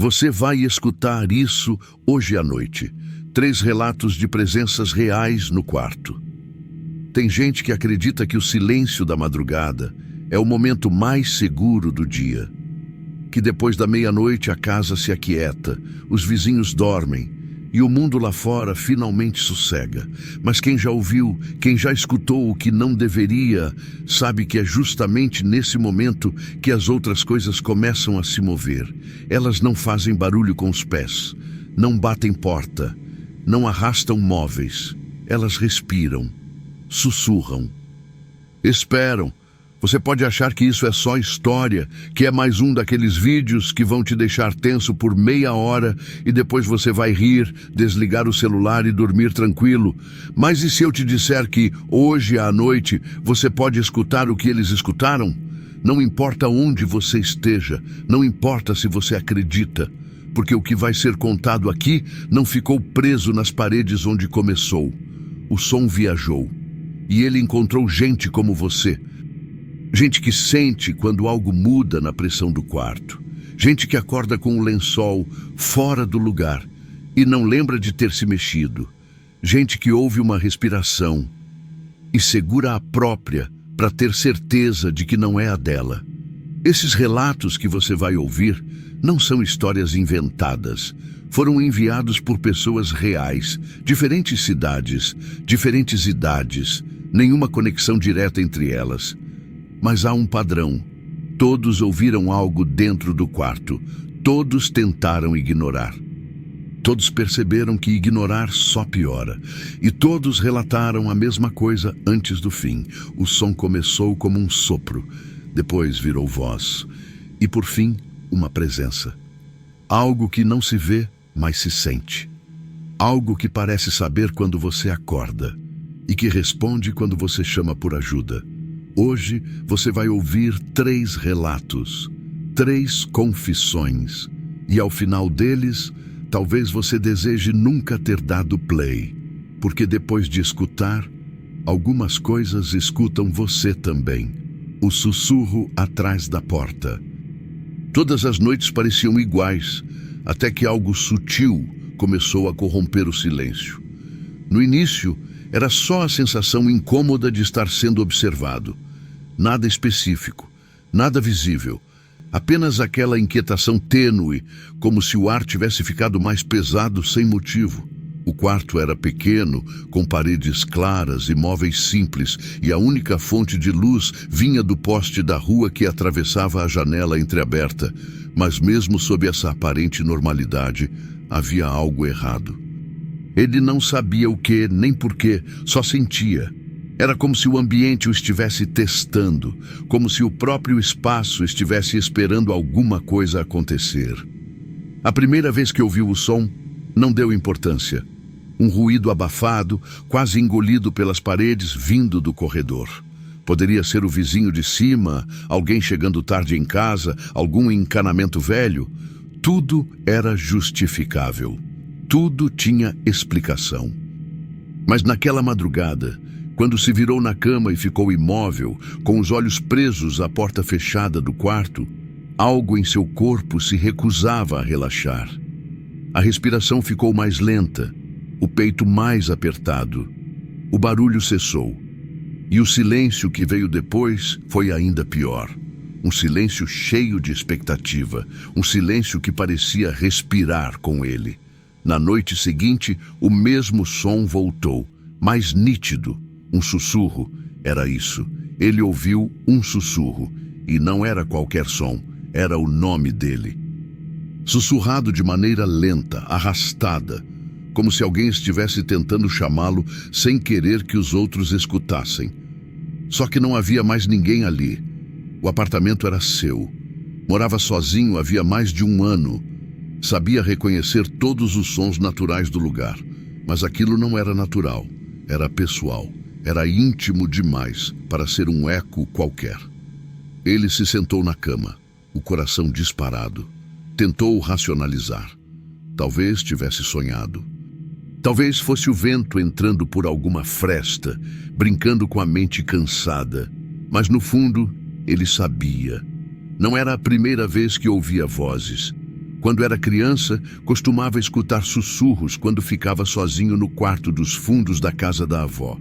Você vai escutar isso hoje à noite. 3 relatos de presenças reais no quarto. Tem gente que acredita que o silêncio da madrugada é o momento mais seguro do dia. Que depois da meia-noite a casa se aquieta, os vizinhos dormem e o mundo lá fora finalmente sossega. Mas quem já ouviu, quem já escutou o que não deveria, sabe que é justamente nesse momento que as outras coisas começam a se mover. Elas não fazem barulho com os pés, não batem porta, não arrastam móveis. Elas respiram, sussurram, esperam. Você pode achar que isso é só história, que é mais um daqueles vídeos que vão te deixar tenso por meia hora e depois você vai rir, desligar o celular e dormir tranquilo. Mas e se eu te disser que hoje à noite você pode escutar o que eles escutaram? Não importa onde você esteja, não importa se você acredita, porque o que vai ser contado aqui não ficou preso nas paredes onde começou. O som viajou e ele encontrou gente como você. Gente que sente quando algo muda na pressão do quarto. Gente que acorda com o lençol fora do lugar e não lembra de ter se mexido. Gente que ouve uma respiração e segura a própria para ter certeza de que não é a dela. Esses relatos que você vai ouvir não são histórias inventadas. Foram enviados por pessoas reais, diferentes cidades, diferentes idades, nenhuma conexão direta entre elas. Mas há um padrão. Todos ouviram algo dentro do quarto. Todos tentaram ignorar. Todos perceberam que ignorar só piora. E todos relataram a mesma coisa antes do fim. O som começou como um sopro. Depois virou voz. E por fim, uma presença. Algo que não se vê, mas se sente. Algo que parece saber quando você acorda. E que responde quando você chama por ajuda. Hoje você vai ouvir 3 relatos, 3 confissões, e ao final deles, talvez você deseje nunca ter dado play, porque depois de escutar, algumas coisas escutam você também. O sussurro atrás da porta. Todas as noites pareciam iguais, até que algo sutil começou a corromper o silêncio. No início, era só a sensação incômoda de estar sendo observado. Nada específico, nada visível. Apenas aquela inquietação tênue, como se o ar tivesse ficado mais pesado sem motivo. O quarto era pequeno, com paredes claras e móveis simples, e a única fonte de luz vinha do poste da rua que atravessava a janela entreaberta. Mas mesmo sob essa aparente normalidade, havia algo errado. Ele não sabia o que, nem porquê, só sentia. Era como se o ambiente o estivesse testando, como se o próprio espaço estivesse esperando alguma coisa acontecer. A primeira vez que ouviu o som, não deu importância. Um ruído abafado, quase engolido pelas paredes, vindo do corredor. Poderia ser o vizinho de cima, alguém chegando tarde em casa, algum encanamento velho. Tudo era justificável. Tudo tinha explicação. Mas naquela madrugada, quando se virou na cama e ficou imóvel, com os olhos presos à porta fechada do quarto, algo em seu corpo se recusava a relaxar. A respiração ficou mais lenta, o peito mais apertado. O barulho cessou. E o silêncio que veio depois foi ainda pior. Um silêncio cheio de expectativa, um silêncio que parecia respirar com ele. Na noite seguinte, o mesmo som voltou, mais nítido. Um sussurro, era isso. Ele ouviu um sussurro, e não era qualquer som, era o nome dele. Sussurrado de maneira lenta, arrastada, como se alguém estivesse tentando chamá-lo sem querer que os outros escutassem. Só que não havia mais ninguém ali. O apartamento era seu. Morava sozinho havia mais de 1 ano. Sabia reconhecer todos os sons naturais do lugar, mas aquilo não era natural, era pessoal, era íntimo demais para ser um eco qualquer. Ele se sentou na cama, o coração disparado. Tentou racionalizar. Talvez tivesse sonhado. Talvez fosse o vento entrando por alguma fresta, brincando com a mente cansada. Mas no fundo, ele sabia. Não era a primeira vez que ouvia vozes. Quando era criança, costumava escutar sussurros quando ficava sozinho no quarto dos fundos da casa da avó.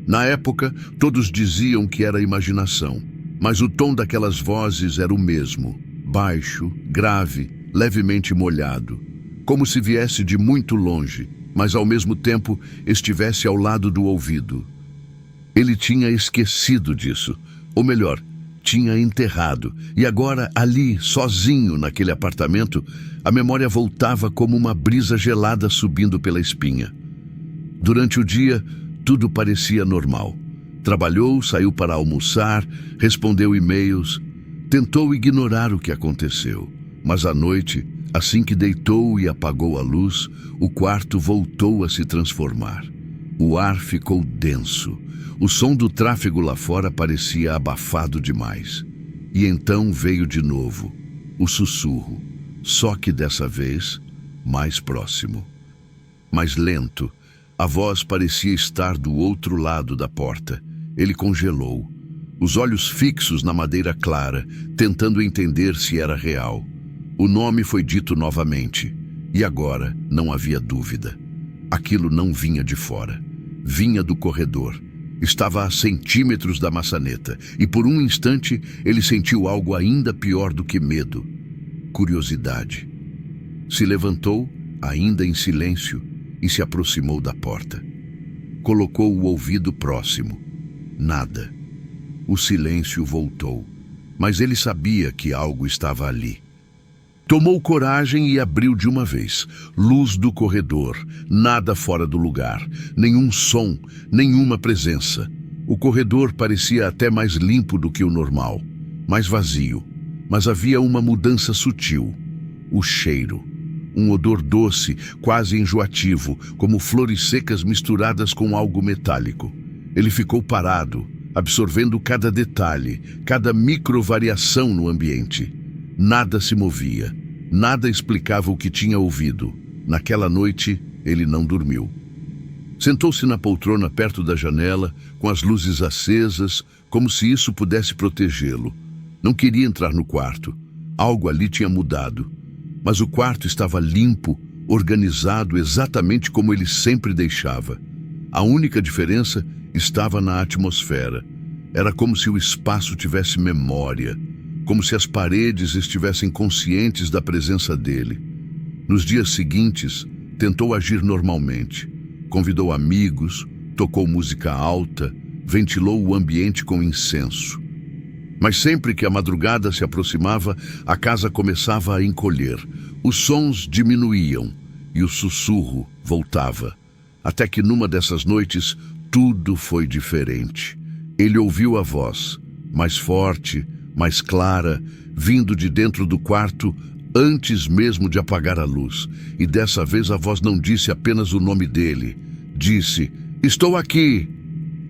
Na época, todos diziam que era imaginação, mas o tom daquelas vozes era o mesmo, baixo, grave, levemente molhado, como se viesse de muito longe, mas ao mesmo tempo estivesse ao lado do ouvido. Ele tinha esquecido disso, ou melhor, tinha enterrado, e agora ali, sozinho naquele apartamento, a memória voltava como uma brisa gelada subindo pela espinha. Durante o dia, tudo parecia normal. Trabalhou, saiu para almoçar, respondeu e-mails, tentou ignorar o que aconteceu. Mas à noite, assim que deitou e apagou a luz, o quarto voltou a se transformar. O ar ficou denso. O som do tráfego lá fora parecia abafado demais. E então veio de novo o sussurro, só que dessa vez mais próximo. Mais lento, a voz parecia estar do outro lado da porta. Ele congelou, os olhos fixos na madeira clara, tentando entender se era real. O nome foi dito novamente, e agora não havia dúvida. Aquilo não vinha de fora, vinha do corredor. Estava a centímetros da maçaneta, e por um instante ele sentiu algo ainda pior do que medo: curiosidade. Se levantou, ainda em silêncio, e se aproximou da porta. Colocou o ouvido próximo. Nada. O silêncio voltou, mas ele sabia que algo estava ali. Tomou coragem e abriu de uma vez. Luz do corredor, nada fora do lugar, nenhum som, nenhuma presença. O corredor parecia até mais limpo do que o normal, mais vazio. Mas havia uma mudança sutil. O cheiro. Um odor doce, quase enjoativo, como flores secas misturadas com algo metálico. Ele ficou parado, absorvendo cada detalhe, cada microvariação no ambiente. Nada se movia, nada explicava o que tinha ouvido. Naquela noite, ele não dormiu. Sentou-se na poltrona perto da janela, com as luzes acesas, como se isso pudesse protegê-lo. Não queria entrar no quarto. Algo ali tinha mudado. Mas o quarto estava limpo, organizado exatamente como ele sempre deixava. A única diferença estava na atmosfera. Era como se o espaço tivesse memória, como se as paredes estivessem conscientes da presença dele. Nos dias seguintes, tentou agir normalmente. Convidou amigos, tocou música alta, ventilou o ambiente com incenso. Mas sempre que a madrugada se aproximava, a casa começava a encolher. Os sons diminuíam e o sussurro voltava. Até que numa dessas noites, tudo foi diferente. Ele ouviu a voz, mais forte, mais clara, vindo de dentro do quarto antes mesmo de apagar a luz. E dessa vez a voz não disse apenas o nome dele. Disse: "Estou aqui!"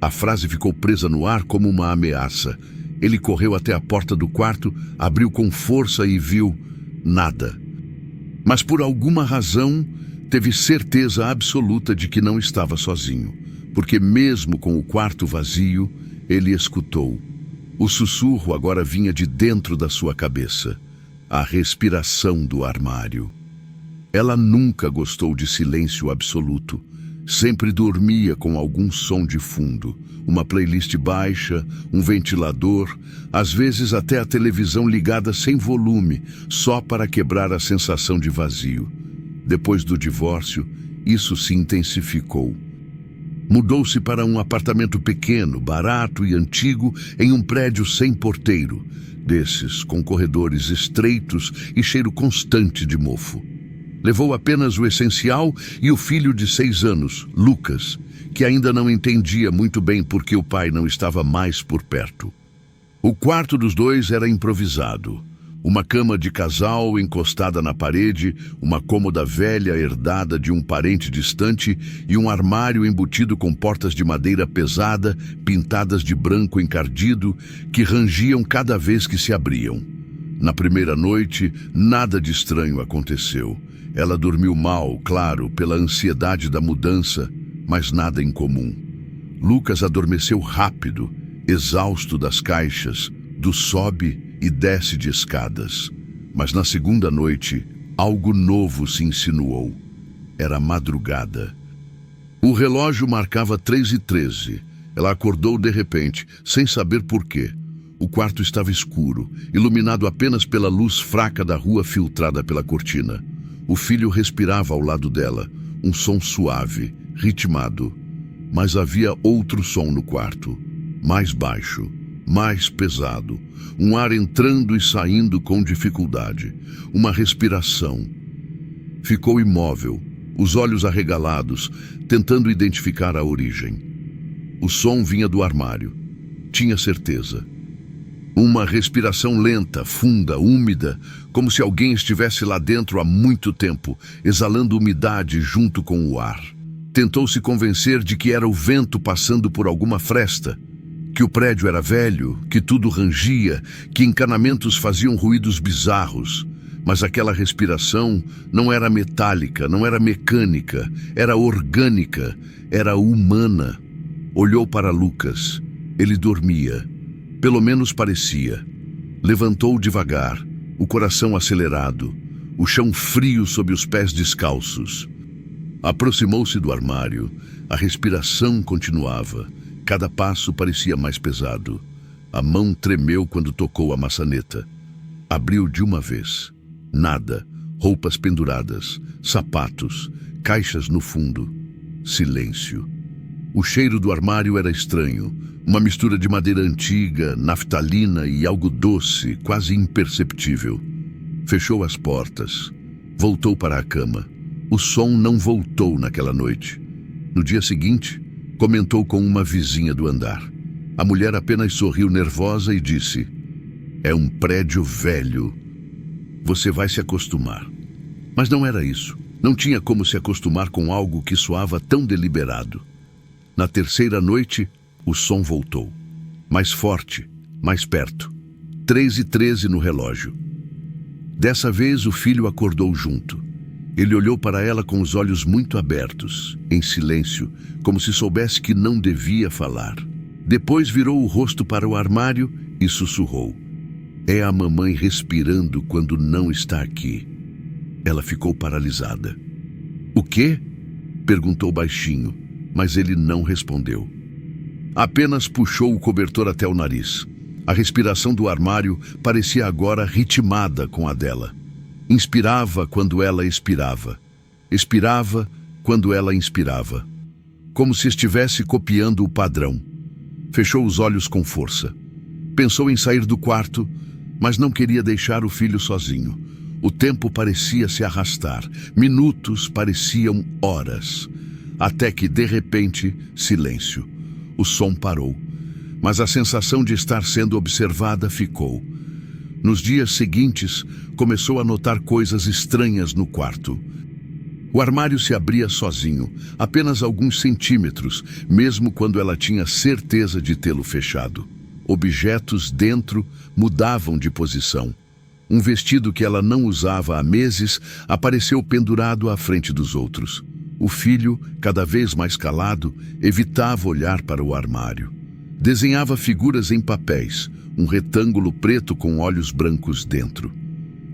A frase ficou presa no ar como uma ameaça. Ele correu até a porta do quarto, abriu com força e viu nada. Mas por alguma razão, teve certeza absoluta de que não estava sozinho, porque mesmo com o quarto vazio, ele escutou. O sussurro agora vinha de dentro da sua cabeça, a respiração do armário. Ela nunca gostou de silêncio absoluto. Sempre dormia com algum som de fundo, uma playlist baixa, um ventilador, às vezes até a televisão ligada sem volume, só para quebrar a sensação de vazio. Depois do divórcio, isso se intensificou. Mudou-se para um apartamento pequeno, barato e antigo, em um prédio sem porteiro, desses com corredores estreitos e cheiro constante de mofo. Levou apenas o essencial e o filho de 6 anos, Lucas, que ainda não entendia muito bem por que o pai não estava mais por perto. O quarto dos dois era improvisado. Uma cama de casal encostada na parede, uma cômoda velha herdada de um parente distante e um armário embutido com portas de madeira pesada, pintadas de branco encardido, que rangiam cada vez que se abriam. Na primeira noite, nada de estranho aconteceu. Ela dormiu mal, claro, pela ansiedade da mudança, mas nada incomum. Lucas adormeceu rápido, exausto das caixas, do sobe e desce de escadas. Mas na segunda noite, Algo novo se insinuou. Era madrugada. O relógio marcava 3h13. Ela acordou de repente, sem saber por quê. O quarto estava escuro, iluminado apenas pela luz fraca da rua filtrada pela cortina. O filho respirava ao lado dela, um som suave, ritmado. Mas havia outro som no quarto, mais baixo, mais pesado. Um ar entrando e saindo com dificuldade. Uma respiração. Ficou imóvel, os olhos arregalados, tentando identificar a origem. O som vinha do armário. Tinha certeza. Uma respiração lenta, funda, úmida, como se alguém estivesse lá dentro há muito tempo, exalando umidade junto com o ar. Tentou se convencer de que era o vento passando por alguma fresta, que o prédio era velho, que tudo rangia, que encanamentos faziam ruídos bizarros. Mas aquela respiração não era metálica, não era mecânica, era orgânica, era humana. Olhou para Lucas. Ele dormia. Pelo menos parecia. Levantou devagar, o coração acelerado, o chão frio sob os pés descalços. Aproximou-se do armário. A respiração continuava. Cada passo parecia mais pesado. A mão tremeu quando tocou a maçaneta. Abriu de uma vez. Nada. Roupas penduradas, sapatos, caixas no fundo. Silêncio. O cheiro do armário era estranho. Uma mistura de madeira antiga, naftalina e algo doce, quase imperceptível. Fechou as portas. Voltou para a cama. O som não voltou naquela noite. No dia seguinte, comentou com uma vizinha do andar. A mulher apenas sorriu nervosa e disse: "É um prédio velho. Você vai se acostumar." Mas não era isso. Não tinha como se acostumar com algo que soava tão deliberado. Na terceira noite, o som voltou. Mais forte, mais perto. 3h13 no relógio. Dessa vez, o filho acordou junto. Ele olhou para ela com os olhos muito abertos, em silêncio, como se soubesse que não devia falar. Depois virou o rosto para o armário e sussurrou: "É a mamãe respirando quando não está aqui." Ela ficou paralisada. "O quê?" perguntou baixinho, mas ele não respondeu. Apenas puxou o cobertor até o nariz. A respiração do armário parecia agora ritmada com a dela. Inspirava quando ela expirava. Expirava quando ela inspirava. Como se estivesse copiando o padrão. Fechou os olhos com força. Pensou em sair do quarto, mas não queria deixar o filho sozinho. O tempo parecia se arrastar. Minutos pareciam horas. Até que, de repente, silêncio. O som parou. Mas a sensação de estar sendo observada ficou. Nos dias seguintes, começou a notar coisas estranhas no quarto. O armário se abria sozinho, apenas alguns centímetros, mesmo quando ela tinha certeza de tê-lo fechado. Objetos dentro mudavam de posição. Um vestido que ela não usava há meses apareceu pendurado à frente dos outros. O filho, cada vez mais calado, evitava olhar para o armário. Desenhava figuras em papéis, um retângulo preto com olhos brancos dentro.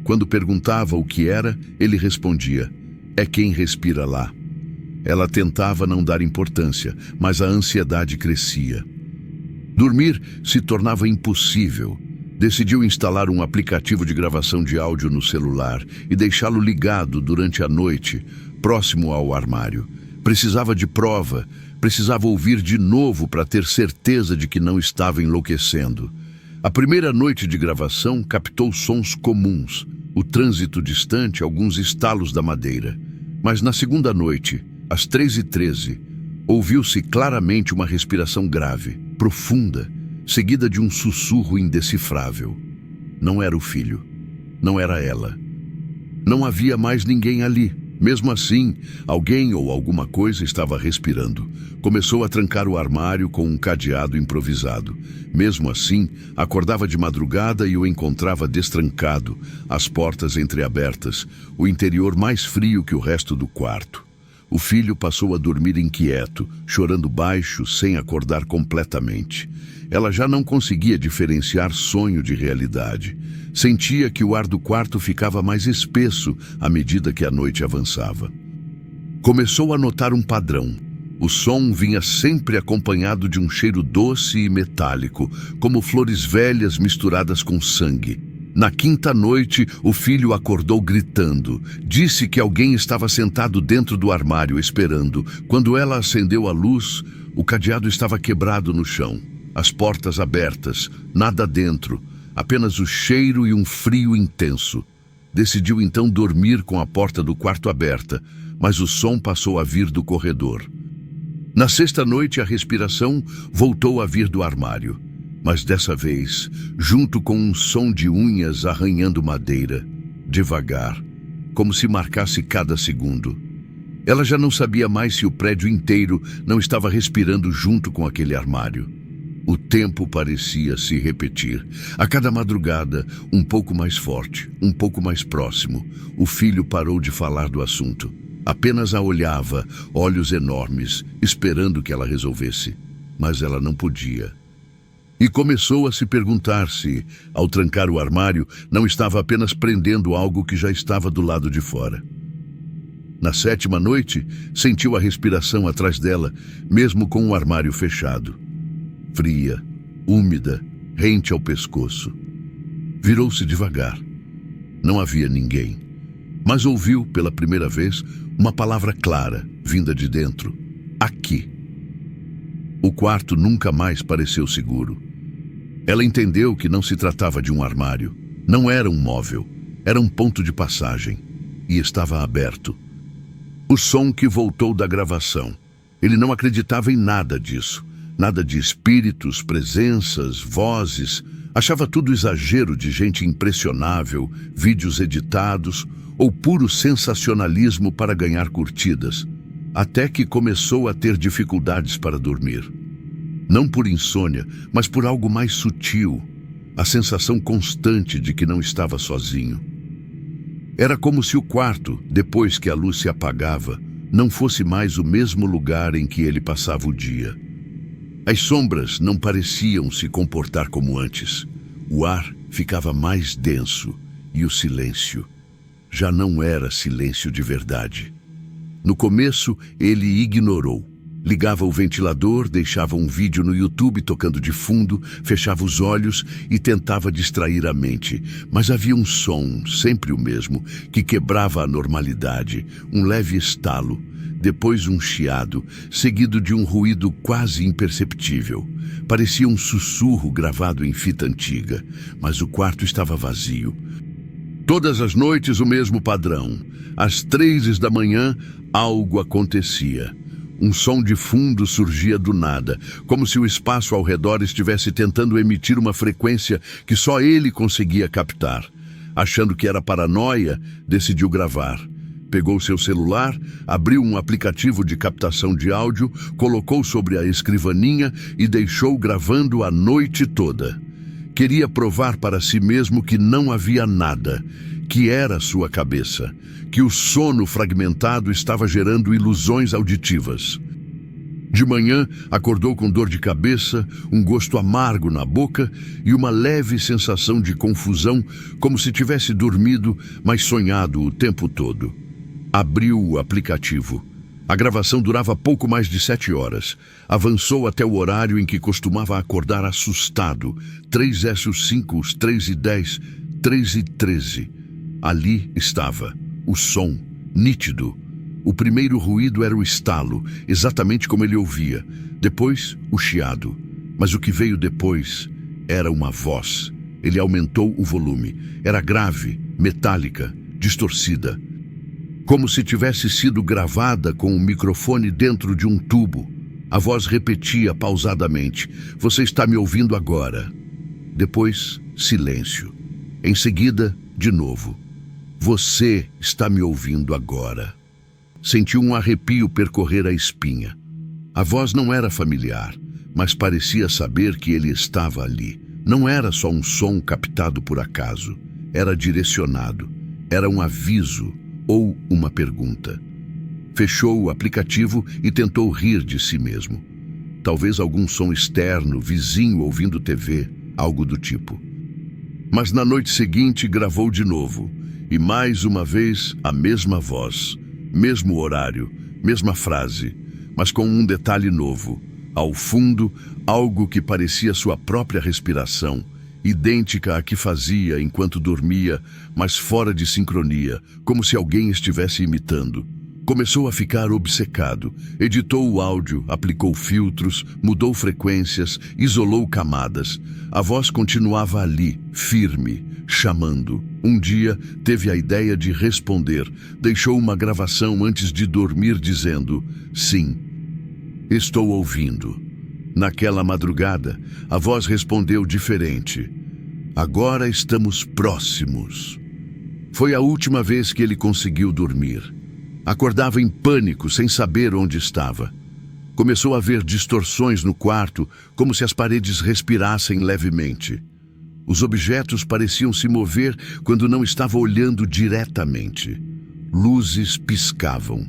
Quando perguntava o que era, ele respondia: "É quem respira lá." Ela tentava não dar importância, mas a ansiedade crescia. Dormir se tornava impossível. Decidiu instalar um aplicativo de gravação de áudio no celular e deixá-lo ligado durante a noite, próximo ao armário. Precisava de prova, precisava ouvir de novo para ter certeza de que não estava enlouquecendo. A primeira noite de gravação captou sons comuns, o trânsito distante, alguns estalos da madeira. Mas na segunda noite, às 3h13, ouviu-se claramente uma respiração grave, profunda, seguida de um sussurro indecifrável. Não era o filho. Não era ela. Não havia mais ninguém ali. Mesmo assim, alguém ou alguma coisa estava respirando. Começou a trancar o armário com um cadeado improvisado. Mesmo assim, acordava de madrugada e o encontrava destrancado, as portas entreabertas, o interior mais frio que o resto do quarto. O filho passou a dormir inquieto, chorando baixo, sem acordar completamente. Ela já não conseguia diferenciar sonho de realidade. Sentia que o ar do quarto ficava mais espesso à medida que a noite avançava. Começou a notar um padrão. O som vinha sempre acompanhado de um cheiro doce e metálico, como flores velhas misturadas com sangue. Na quinta noite, o filho acordou gritando. Disse que alguém estava sentado dentro do armário esperando. Quando ela acendeu a luz, o cadeado estava quebrado no chão. As portas abertas, nada dentro, apenas o cheiro e um frio intenso. Decidiu então dormir com a porta do quarto aberta, mas o som passou a vir do corredor. Na sexta noite, a respiração voltou a vir do armário. Mas dessa vez, junto com um som de unhas arranhando madeira, devagar, como se marcasse cada segundo. Ela já não sabia mais se o prédio inteiro não estava respirando junto com aquele armário. O tempo parecia se repetir. A cada madrugada, um pouco mais forte, um pouco mais próximo. O filho parou de falar do assunto. Apenas a olhava, olhos enormes, esperando que ela resolvesse. Mas ela não podia. E começou a se perguntar se, ao trancar o armário, não estava apenas prendendo algo que já estava do lado de fora. Na sétima noite, sentiu a respiração atrás dela, mesmo com o armário fechado. Fria, úmida, rente ao pescoço. Virou-se devagar. Não havia ninguém, mas ouviu, pela primeira vez, uma palavra clara, vinda de dentro. Aqui. O quarto nunca mais pareceu seguro. Ela entendeu que não se tratava de um armário. Não era um móvel. Era um ponto de passagem. E estava aberto. O som que voltou da gravação. Ele não acreditava em nada disso. Nada de espíritos, presenças, vozes. Achava tudo exagero de gente impressionável, vídeos editados ou puro sensacionalismo para ganhar curtidas. Até que começou a ter dificuldades para dormir. Não por insônia, mas por algo mais sutil, a sensação constante de que não estava sozinho. Era como se o quarto, depois que a luz se apagava, não fosse mais o mesmo lugar em que ele passava o dia. As sombras não pareciam se comportar como antes. O ar ficava mais denso e o silêncio já não era silêncio de verdade. No começo, ele ignorou. Ligava o ventilador, deixava um vídeo no YouTube tocando de fundo, fechava os olhos e tentava distrair a mente. Mas havia um som, sempre o mesmo, que quebrava a normalidade, um leve estalo, depois um chiado, seguido de um ruído quase imperceptível. Parecia um sussurro gravado em fita antiga, mas o quarto estava vazio. Todas as noites o mesmo padrão. Às 3 da manhã, algo acontecia. Um som de fundo surgia do nada, como se o espaço ao redor estivesse tentando emitir uma frequência que só ele conseguia captar. Achando que era paranoia, decidiu gravar. Pegou seu celular, abriu um aplicativo de captação de áudio, colocou sobre a escrivaninha e deixou gravando a noite toda. Queria provar para si mesmo que não havia nada, que era sua cabeça, que o sono fragmentado estava gerando ilusões auditivas. De manhã, acordou com dor de cabeça, um gosto amargo na boca e uma leve sensação de confusão, como se tivesse dormido, mas sonhado o tempo todo. Abriu o aplicativo. A gravação durava pouco mais de 7 horas. Avançou até o horário em que costumava acordar assustado. 3S5, 3h10, 3h13. Ali estava, o som, nítido. O primeiro ruído era o estalo, exatamente como ele ouvia. Depois, o chiado. Mas o que veio depois era uma voz. Ele aumentou o volume. Era grave, metálica, distorcida. Como se tivesse sido gravada com um microfone dentro de um tubo. A voz repetia pausadamente: "Você está me ouvindo agora?" Depois, silêncio. Em seguida, de novo: "Você está me ouvindo agora?" Sentiu um arrepio percorrer a espinha. A voz não era familiar, mas parecia saber que ele estava ali. Não era só um som captado por acaso. Era direcionado. Era um aviso ou uma pergunta. Fechou o aplicativo e tentou rir de si mesmo. Talvez algum som externo, vizinho ouvindo TV, algo do tipo. Mas na noite seguinte gravou de novo, e mais uma vez a mesma voz, mesmo horário, mesma frase, mas com um detalhe novo. Ao fundo, algo que parecia sua própria respiração, idêntica à que fazia enquanto dormia, mas fora de sincronia, como se alguém estivesse imitando. Começou a ficar obcecado, editou o áudio, aplicou filtros, mudou frequências, isolou camadas. A voz continuava ali, firme, chamando. Um dia, teve a ideia de responder. Deixou uma gravação antes de dormir dizendo: "Sim, estou ouvindo." Naquela madrugada, a voz respondeu diferente: "Agora estamos próximos." Foi a última vez que ele conseguiu dormir. Acordava em pânico, sem saber onde estava. Começou a ver distorções no quarto, como se as paredes respirassem levemente. Os objetos pareciam se mover quando não estava olhando diretamente. Luzes piscavam.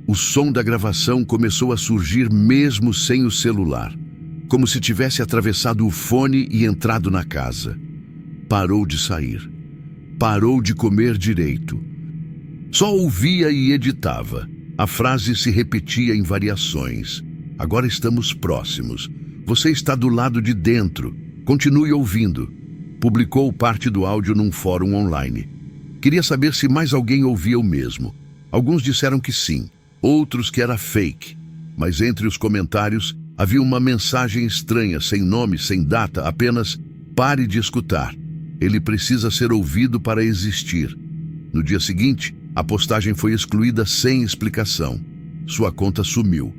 O som da gravação começou a surgir mesmo sem o celular, como se tivesse atravessado o fone e entrado na casa. Parou de sair. Parou de comer direito. Só ouvia e editava. A frase se repetia em variações. "Agora estamos próximos. Você está do lado de dentro. Continue ouvindo." Publicou parte do áudio num fórum online. Queria saber se mais alguém ouvia o mesmo. Alguns disseram que sim, outros que era fake. Mas entre os comentários havia uma mensagem estranha, sem nome, sem data, apenas: "Pare de escutar. Ele precisa ser ouvido para existir." No dia seguinte, a postagem foi excluída sem explicação. Sua conta sumiu.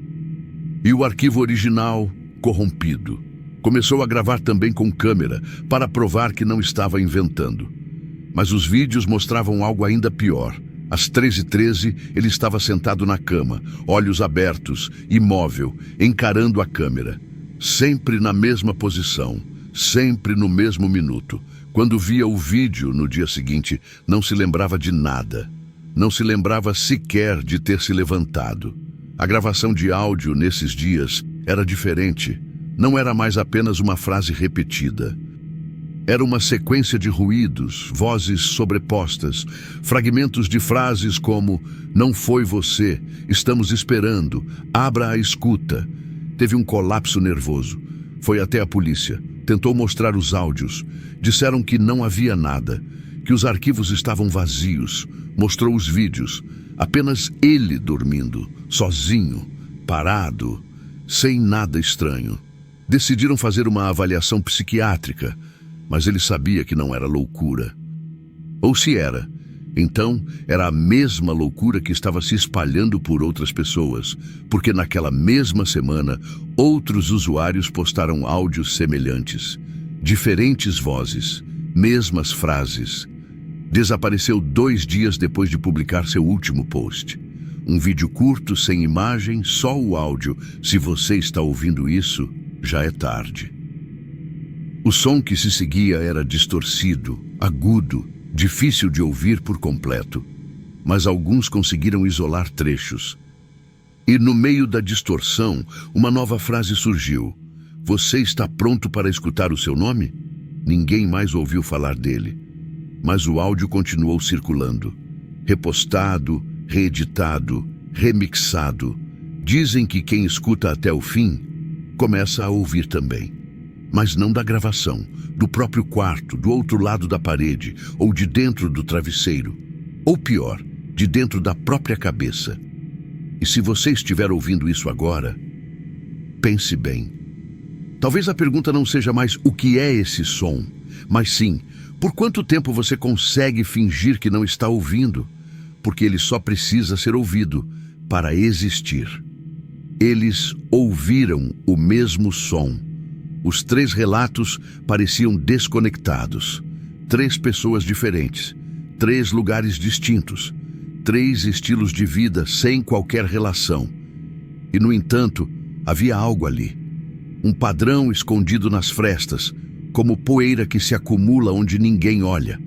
E o arquivo original, corrompido. Começou a gravar também com câmera, para provar que não estava inventando. Mas os vídeos mostravam algo ainda pior. Às 13h13, ele estava sentado na cama, olhos abertos, imóvel, encarando a câmera. Sempre na mesma posição, sempre no mesmo minuto. Quando via o vídeo no dia seguinte, não se lembrava de nada. Não se lembrava sequer de ter se levantado. A gravação de áudio nesses dias era diferente. Não era mais apenas uma frase repetida. Era uma sequência de ruídos, vozes sobrepostas, fragmentos de frases como: "Não foi você, estamos esperando, abra a escuta." Teve um colapso nervoso. Foi até a polícia. Tentou mostrar os áudios. Disseram que não havia nada, que os arquivos estavam vazios. Mostrou os vídeos. Apenas ele dormindo, sozinho, parado, sem nada estranho. Decidiram fazer uma avaliação psiquiátrica, mas ele sabia que não era loucura. Ou se era, então era a mesma loucura que estava se espalhando por outras pessoas, porque naquela mesma semana outros usuários postaram áudios semelhantes, diferentes vozes, mesmas frases. Desapareceu 2 dias depois de publicar seu último post. Um vídeo curto, sem imagem, só o áudio. Se você está ouvindo isso, já é tarde. O som que se seguia era distorcido, agudo, difícil de ouvir por completo. Mas alguns conseguiram isolar trechos. E no meio da distorção, uma nova frase surgiu. "Você está pronto para escutar o seu nome?" Ninguém mais ouviu falar dele. Mas o áudio continuou circulando. Repostado, reeditado, remixado. Dizem que quem escuta até o fim começa a ouvir também. Mas não da gravação, do próprio quarto, do outro lado da parede, ou de dentro do travesseiro. Ou pior, de dentro da própria cabeça. E se você estiver ouvindo isso agora, pense bem. Talvez a pergunta não seja mais o que é esse som, mas sim, por quanto tempo você consegue fingir que não está ouvindo? Porque ele só precisa ser ouvido para existir. Eles ouviram o mesmo som. Os 3 relatos pareciam desconectados. 3 pessoas diferentes, 3 lugares distintos, 3 estilos de vida sem qualquer relação. E, no entanto, havia algo ali. Um padrão escondido nas frestas, como poeira que se acumula onde ninguém olha.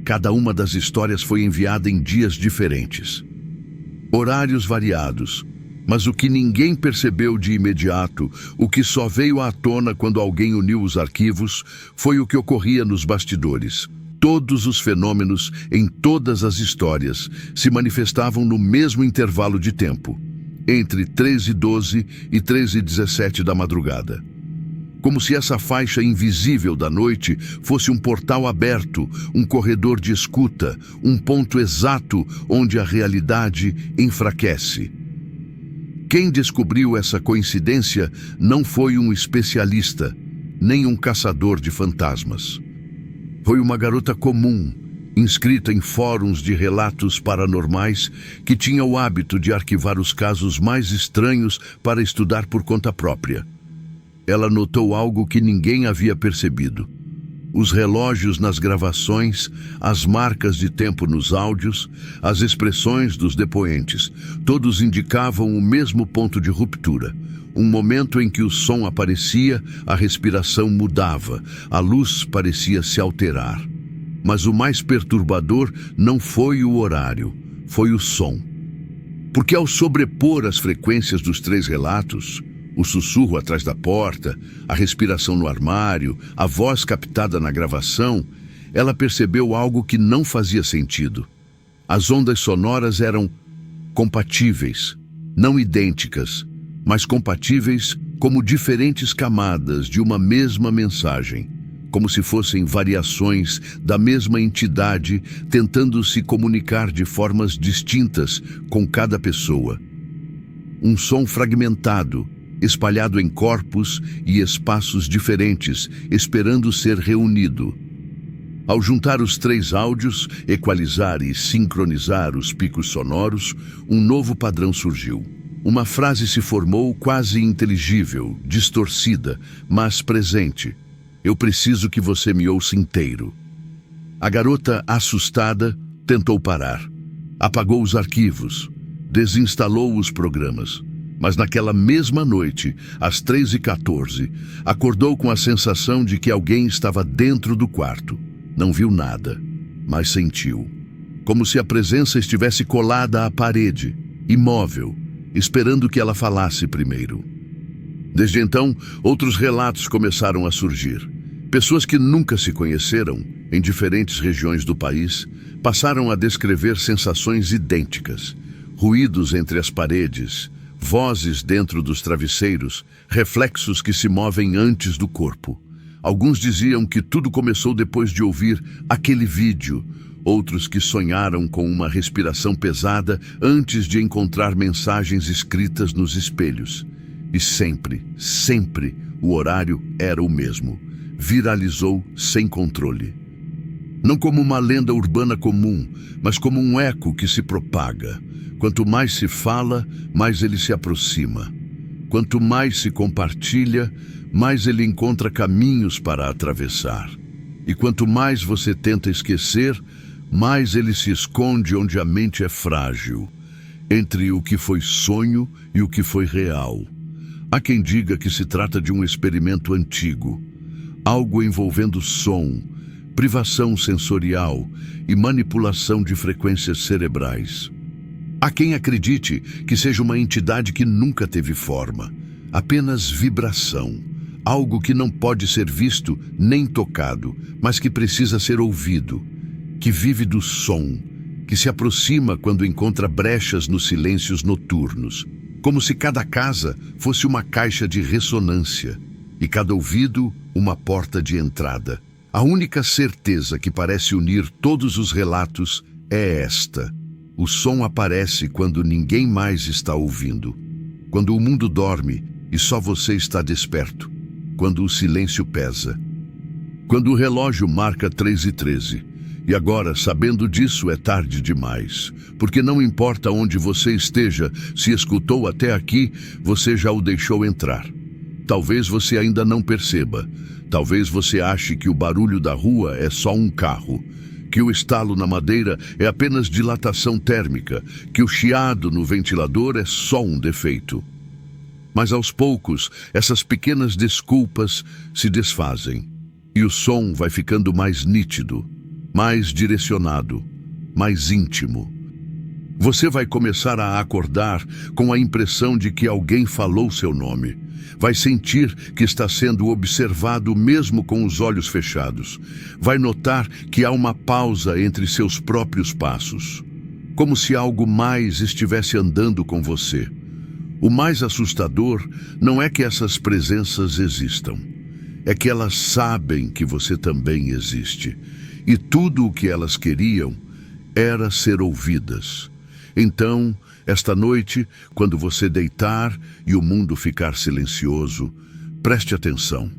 Cada uma das histórias foi enviada em dias diferentes. horários variados. Mas o que ninguém percebeu de imediato, o que só veio à tona quando alguém uniu os arquivos, foi o que ocorria nos bastidores. Todos os fenômenos, em todas as histórias, se manifestavam no mesmo intervalo de tempo, entre 13h12 e 13h17 da madrugada. Como se essa faixa invisível da noite fosse um portal aberto, um corredor de escuta, um ponto exato onde a realidade enfraquece. Quem descobriu essa coincidência não foi um especialista, nem um caçador de fantasmas. Foi uma garota comum, inscrita em fóruns de relatos paranormais, que tinha o hábito de arquivar os casos mais estranhos para estudar por conta própria. Ela notou algo que ninguém havia percebido. Os relógios nas gravações, as marcas de tempo nos áudios, as expressões dos depoentes, todos indicavam o mesmo ponto de ruptura. Um momento em que o som aparecia, a respiração mudava, a luz parecia se alterar. Mas o mais perturbador não foi o horário, foi o som. Porque ao sobrepor as frequências dos 3 relatos, o sussurro atrás da porta, a respiração no armário, a voz captada na gravação, ela percebeu algo que não fazia sentido. As ondas sonoras eram compatíveis, não idênticas, mas compatíveis como diferentes camadas de uma mesma mensagem, como se fossem variações da mesma entidade tentando se comunicar de formas distintas com cada pessoa. Um som fragmentado, espalhado em corpos e espaços diferentes, esperando ser reunido. Ao juntar os 3 áudios, equalizar e sincronizar os picos sonoros, um novo padrão surgiu. Uma frase se formou quase inteligível, distorcida, mas presente. Eu preciso que você me ouça inteiro. A garota, assustada, tentou parar. Apagou os arquivos, desinstalou os programas. Mas naquela mesma noite, às 3h14, acordou com a sensação de que alguém estava dentro do quarto. Não viu nada, mas sentiu. Como se a presença estivesse colada à parede, imóvel, esperando que ela falasse primeiro. Desde então, outros relatos começaram a surgir. Pessoas que nunca se conheceram, em diferentes regiões do país, passaram a descrever sensações idênticas. Ruídos entre as paredes, vozes dentro dos travesseiros, reflexos que se movem antes do corpo. Alguns diziam que tudo começou depois de ouvir aquele vídeo, outros que sonharam com uma respiração pesada antes de encontrar mensagens escritas nos espelhos. E sempre, sempre, o horário era o mesmo. Viralizou sem controle. Não como uma lenda urbana comum, mas como um eco que se propaga. Quanto mais se fala, mais ele se aproxima. Quanto mais se compartilha, mais ele encontra caminhos para atravessar. E quanto mais você tenta esquecer, mais ele se esconde onde a mente é frágil, entre o que foi sonho e o que foi real. Há quem diga que se trata de um experimento antigo, algo envolvendo som, privação sensorial e manipulação de frequências cerebrais. Há quem acredite que seja uma entidade que nunca teve forma, apenas vibração, algo que não pode ser visto nem tocado, mas que precisa ser ouvido, que vive do som, que se aproxima quando encontra brechas nos silêncios noturnos, como se cada casa fosse uma caixa de ressonância e cada ouvido uma porta de entrada. A única certeza que parece unir todos os relatos é esta: o som aparece quando ninguém mais está ouvindo, quando o mundo dorme e só você está desperto, quando o silêncio pesa, quando o relógio marca 3h13. E agora, sabendo disso, é tarde demais, porque não importa onde você esteja, se escutou até aqui, você já o deixou entrar. Talvez você ainda não perceba, talvez você ache que o barulho da rua é só um carro, que o estalo na madeira é apenas dilatação térmica, que o chiado no ventilador é só um defeito. Mas aos poucos, essas pequenas desculpas se desfazem, e o som vai ficando mais nítido, mais direcionado, mais íntimo. Você vai começar a acordar com a impressão de que alguém falou seu nome. Vai sentir que está sendo observado mesmo com os olhos fechados. Vai notar que há uma pausa entre seus próprios passos, como se algo mais estivesse andando com você. O mais assustador não é que essas presenças existam, é que elas sabem que você também existe. E tudo o que elas queriam era ser ouvidas. Então, esta noite, quando você deitar e o mundo ficar silencioso, preste atenção.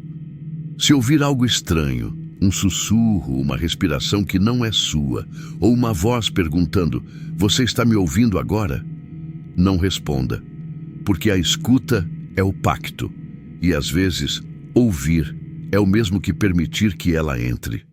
Se ouvir algo estranho, um sussurro, uma respiração que não é sua, ou uma voz perguntando: "Você está me ouvindo agora?", não responda, porque a escuta é o pacto, e às vezes, ouvir é o mesmo que permitir que ela entre.